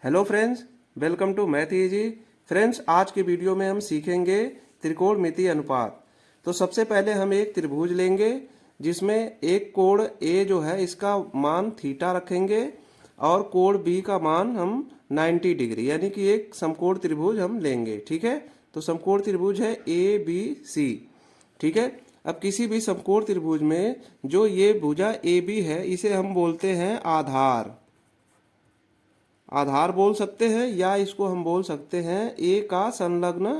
Hello friends, welcome to math easy. Friends, आज के video में हम सीखेंगे त्रिकोणमितीय अनुपात। तो सबसे पहले हम एक त्रिभुज लेंगे जिसमें एक कोण ए जो है इसका मान थीटा रखेंगे और कोण बी का मान हम 90 डिग्री यानी कि एक समकोण त्रिभुज हम लेंगे। ठीक है, तो समकोण त्रिभुज है ए बी सी। ठीक है, अब किसी भी समकोण त्रिभुज में जो ये भुजा ए बी है इसे हम बोलते हैं आधार। आधार बोल सकते हैं या इसको हम बोल सकते हैं ए का संलग्न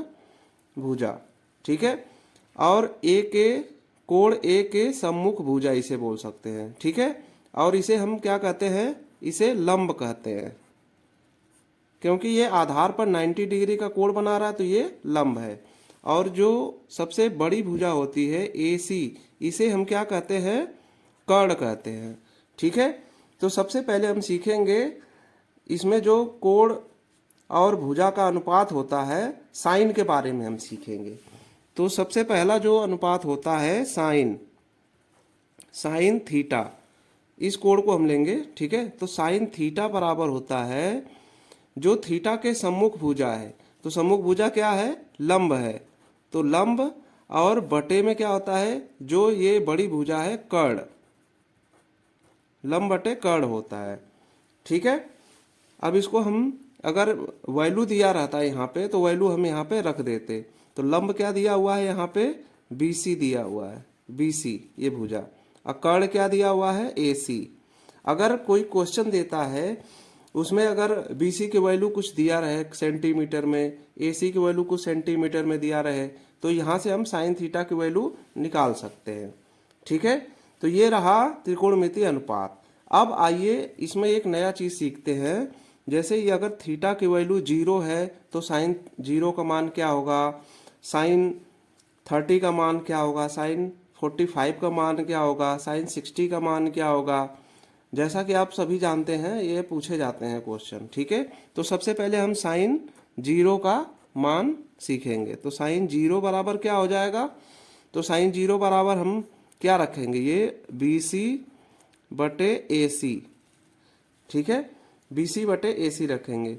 भुजा। ठीक है, और ए के कोण ए के सम्मुख भुजा इसे बोल सकते हैं। ठीक है, और इसे हम क्या कहते हैं, इसे लंब कहते हैं क्योंकि ये आधार पर 90 डिग्री का कोण बना रहा है तो ये लंब है। और जो सबसे बड़ी भुजा होती है ए सी, इसे हम क्या कहते हैं, कर्ण कहते हैं। ठीक है, तो सबसे पहले हम सीखेंगे इसमें जो कोण और भुजा का अनुपात होता है साइन के बारे में हम सीखेंगे। तो सबसे पहला जो अनुपात होता है साइन, साइन थीटा, इस कोण को हम लेंगे। ठीक है, तो साइन थीटा बराबर होता है जो थीटा के सम्मुख भुजा है। तो सम्मुख भुजा क्या है, लंब है, तो लंब और बटे में क्या होता है, जो ये बड़ी भुजा है कर्ण, लंब बटे कर्ण होता है। ठीक है, अब इसको हम अगर वैल्यू दिया रहता है यहाँ पे तो वैल्यू हम यहाँ पे रख देते। तो लंब क्या दिया हुआ है यहाँ पे, BC दिया हुआ है, BC ये भुजा, और कर्ण क्या दिया हुआ है, AC। अगर कोई क्वेश्चन देता है उसमें अगर BC की वैल्यू कुछ दिया रहे सेंटीमीटर में, AC की वैल्यू कुछ सेंटीमीटर में दिया रहे, तो यहाँ से हम साइन थीटा की वैल्यू निकाल सकते हैं। ठीक है, तो ये रहा त्रिकोणमितीय अनुपात। अब आइए इसमें एक नया चीज सीखते हैं। जैसे ये अगर थीटा की वैल्यू 0 है तो साइन 0 का मान क्या होगा, साइन 30 का मान क्या होगा, साइन 45 का मान क्या होगा, साइन 60 का मान क्या होगा। जैसा कि आप सभी जानते हैं ये पूछे जाते हैं क्वेश्चन। ठीक है, तो सबसे पहले हम साइन 0 का मान सीखेंगे। तो साइन 0 बराबर क्या हो जाएगा, तो साइन 0 बराबर हम क्या रखेंगे, ये BC बटे AC। ठीक है, BC बटे AC रखेंगे।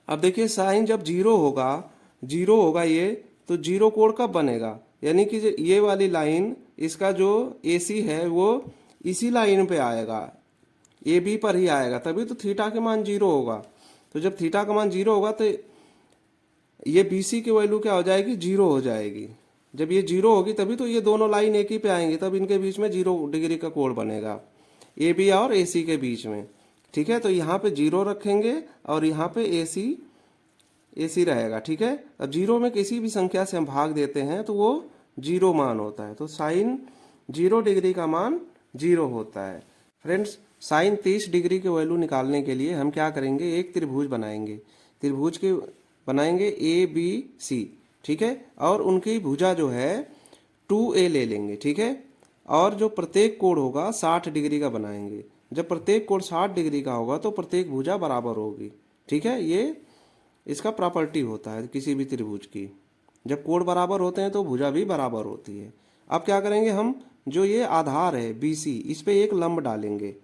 अब देखिए साइन जब 0 होगा, 0 होगा ये, तो 0 कोण कब बनेगा, यानी कि ये वाली लाइन, इसका जो AC है वो इसी लाइन पे आएगा, AB पर ही आएगा, तभी तो थीटा के मान 0 होगा। तो जब थीटा का मान 0 होगा तो ये BC की वैल्यू क्या हो जाएगी, 0 हो जाएगी। जब ये 0 होगी तभी तो ये दोनों लाइन एक ही पे आएंगे, तब इनके बीच में 0 डिग्री का कोण बनेगा, AB और AC के बीच में। ठीक है, तो यहाँ पे 0 रखेंगे और यहाँ पे AC रहेगा। ठीक है, अब 0 में किसी भी संख्या से हम भाग देते हैं तो वो 0 मान होता है, तो साइन 0 डिग्री का मान 0 होता है। फ्रेंड्स, साइन 30 डिग्री की वैल्यू निकालने के लिए हम क्या करेंगे, एक त्रिभुज बनाएंगे। त्रिभुज के बनाएंगे ABC। ठीक है, और उनकी भुजा जो है 2A ले लेंगे। ठीक है, और जो प्रत्येक कोण होगा 60 डिग्री का बनाएंगे। जब प्रत्येक कोण 60 डिग्री का होगा तो प्रत्येक भुजा बराबर होगी। ठीक है, ये इसका प्रॉपर्टी होता है किसी भी त्रिभुज की, जब कोण बराबर होते हैं तो भुजा भी बराबर होती है। अब क्या करेंगे हम, जो ये आधार है BC, इस पे एक लंब डालेंगे।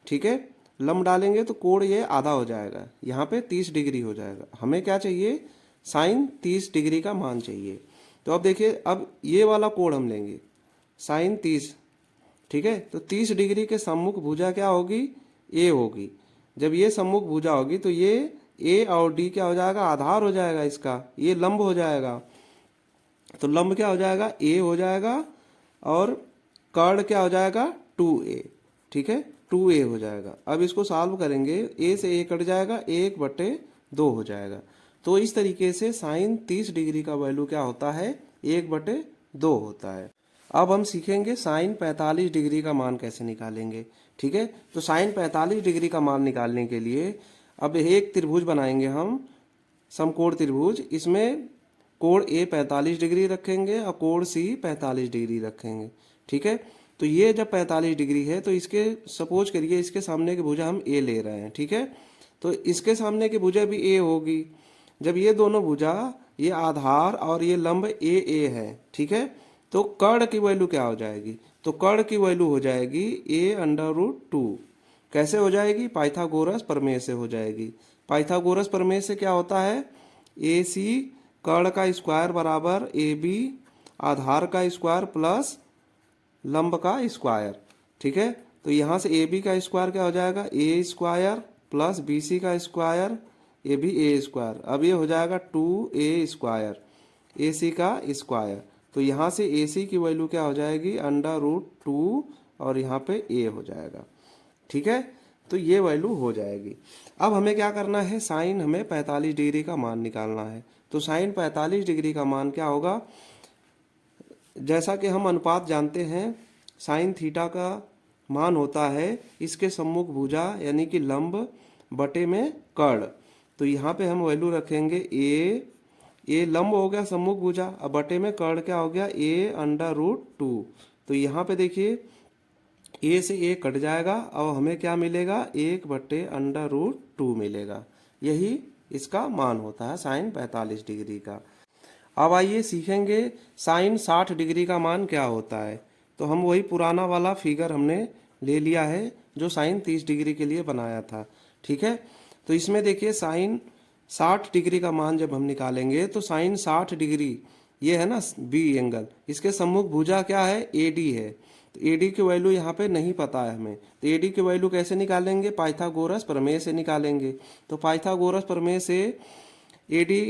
ठीक है, लंब डालेंगे तो कोण ये आधा हो जाएगा, यहाँ पे 30 डिग्री हो जाएगा। हमें क्या चाहिए, साइन 30 डिग्री का मान चाहिए। तो अब देखिए, अब ये वाला कोण हम लेंगे साइन 30। ठीक है, तो 30 डिग्री के सम्मुख भुजा क्या होगी, A होगी। जब ये सम्मुख भुजा होगी तो ये A और D क्या हो जाएगा, आधार हो जाएगा इसका, ये लंब हो जाएगा। तो लंब क्या हो जाएगा, A हो जाएगा, और कर्ण क्या हो जाएगा, 2A। ठीक है, 2A हो जाएगा। अब इसको सॉल्व करेंगे, A से A कट जाएगा, 1/2 हो जाएगा। तो इस तरीके से साइन 30 डिग्री का वैल्यू क्या होता है, 1/2 होता है। अब हम सीखेंगे साइन 45 डिग्री का मान कैसे निकालेंगे। ठीक है, तो साइन 45 डिग्री का मान निकालने के लिए अब एक त्रिभुज बनाएंगे हम, समकोण त्रिभुज। इसमें कोण A 45 डिग्री रखेंगे और कोण C 45 डिग्री रखेंगे। ठीक है, तो ये जब 45 डिग्री है तो इसके सपोज करिए इसके सामने की भुजा हम A ले रहे हैं। ठीक है, तो इसके सामने की भुजा भी A होगी। जब ये दोनों भुजा, ये आधार और ये लंब AA है, ठीक है, तो कर्ण की वैल्यू क्या हो जाएगी, तो कर्ण की वैल्यू हो जाएगी A√2। कैसे हो जाएगी? पाइथागोरस प्रमेय से हो जाएगी। पाइथागोरस प्रमेय से क्या होता है? ए सी कर्ण का स्क्वायर बराबर ए बी आधार का स्क्वायर प्लस लंब का स्क्वायर। ठीक है, तो यहाँ से ए बी का स्क्वायर क्या हो जाएगा? A square plus B C का square, A B A square. अब ये हो जाएगा 2a स्क्वायर, ए सी का स्क्वायर। तो यहाँ से ए सी की वैल्यू क्या हो जाएगी? √2 और यहाँ पे a हो जाएगा। ठीक है, तो ये वैल्यू हो जाएगी। अब हमें क्या करना है? साइन हमें 45 डिग्री का मान निकालना है। तो साइन 45 डिग्री का मान क्या होगा? जैसा कि हम अनुपात जानते हैं, साइन थीटा का मान होता है इसके सम्मुख भुजा यानी कि लंब बटे में कर्ण। तो यहाँ पे हम वैल्यू रखेंगे ए लंब हो गया सम्मुख भुजा, अब बटे में कर्ण क्या हो गया? a√2। तो यहाँ पे देखिए ए से ए कट जाएगा और हमें क्या मिलेगा? 1/√2 मिलेगा। यही इसका मान होता है साइन 45 डिग्री का। अब आइए सीखेंगे साइन 60 डिग्री का मान क्या होता है। तो हम वही पुराना वाला फिगर हमने ले लिया है जो साइन 30 डिग्री के लिए बनाया था। ठीक है, तो इसमें देखिए साइन 60 डिग्री का मान जब हम निकालेंगे तो साइन 60 डिग्री ये है ना बी एंगल, इसके सम्मुख भुजा क्या है? एडी है। तो एडी की वैल्यू यहाँ पे नहीं पता है हमें, तो एडी की वैल्यू कैसे निकालेंगे? पाइथागोरस प्रमेय से निकालेंगे। तो पाइथागोरस प्रमेय से एडी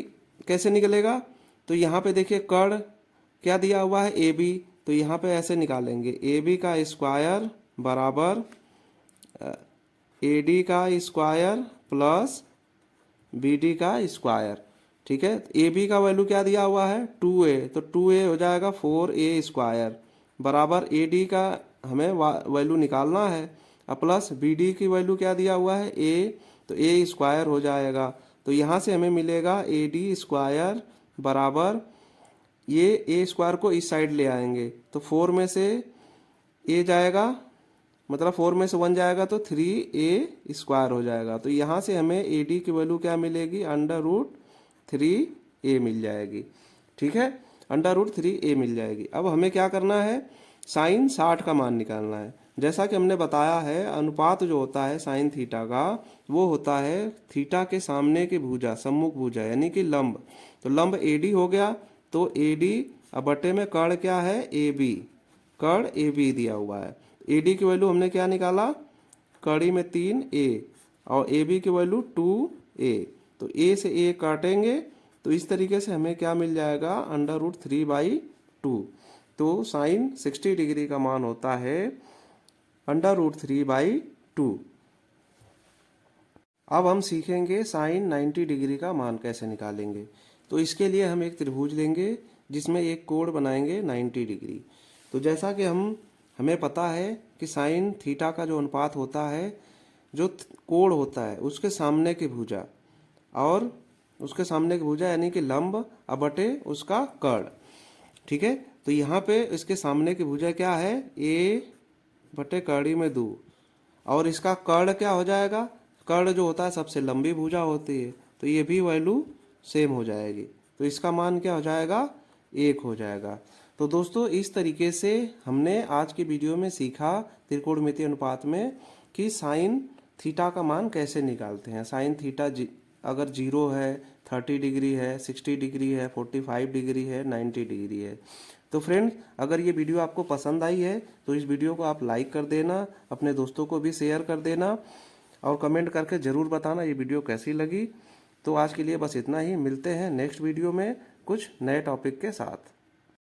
कैसे निकलेगा? तो यहाँ पे देखिए कर्ण क्या दिया हुआ है? A B. तो यहाँ पे ऐसे निकालेंगे ए बी का स्क्वायर बराबर ए डी का स्क्वायर प्लस बी डी का स्क्वायर। ठीक है, ए बी का वैल्यू क्या दिया हुआ है? 2a। तो 2a हो जाएगा 4a स्क्वायर बराबर ए डी का हमें वैल्यू निकालना है, और प्लस बी डी की वैल्यू क्या दिया हुआ है? a। तो a स्क्वायर हो जाएगा। तो यहाँ से हमें मिलेगा ए डी स्क्वायर बराबर ये a स्क्वायर को इस साइड ले आएंगे तो 4 में से a जाएगा, मतलब 4 में से 1 जाएगा तो 3a स्क्वायर हो जाएगा। तो यहाँ से हमें ए डी की वैल्यू क्या मिलेगी? √3a मिल जाएगी। ठीक है, √3a मिल जाएगी। अब हमें क्या करना है? साइन 60 का मान निकालना है। जैसा कि हमने बताया है, अनुपात जो होता है साइन थीटा का वो होता है थीटा के सामने की भुजा, सम्मुख भुजा यानी कि लंब। तो लंब AD हो गया, तो AD अब बटे में कर्ण क्या है? AB। कर्ण AB दिया हुआ है। AD की वैल्यू हमने क्या निकाला? कड़ी में 3a और AB की वैल्यू 2a। तो a से a काटेंगे तो इस तरीके से हमें क्या मिल जाएगा? √3/2। तो साइन 60 डिग्री का मान होता है √3/2। अब हम सीखेंगे साइन 90 डिग्री का मान कैसे निकालेंगे। तो इसके लिए हम एक त्रिभुज लेंगे जिसमें एक कोण बनाएंगे 90 डिग्री। तो जैसा कि हमें पता है कि साइन थीटा का जो अनुपात होता है, जो कोण होता है उसके सामने की भुजा और उसके सामने की भुजा यानी कि लंब बटे उसका कर्ण। ठीक है, तो यहाँ पे इसके सामने की भुजा क्या है? a बटे कड़ी में 2 और इसका कर्ण क्या हो जाएगा? कर्ण जो होता है सबसे लंबी भुजा होती है, तो ये भी वैल्यू सेम हो जाएगी। तो इसका मान क्या हो जाएगा? 1 हो जाएगा। तो दोस्तों इस तरीके से हमने आज की वीडियो में सीखा त्रिकोणमितीय अनुपात में कि साइन थीटा का मान कैसे निकालते हैं। साइन थीटा अगर 0 है, 30 डिग्री है, 60 डिग्री है, 45 डिग्री है, 90 डिग्री है। तो फ्रेंड्स, अगर ये वीडियो आपको पसंद आई है तो इस वीडियो को आप लाइक कर देना, अपने दोस्तों को भी शेयर कर देना और कमेंट करके ज़रूर बताना ये वीडियो कैसी लगी। तो आज के लिए बस इतना ही, मिलते हैं नेक्स्ट वीडियो में कुछ नए टॉपिक के साथ।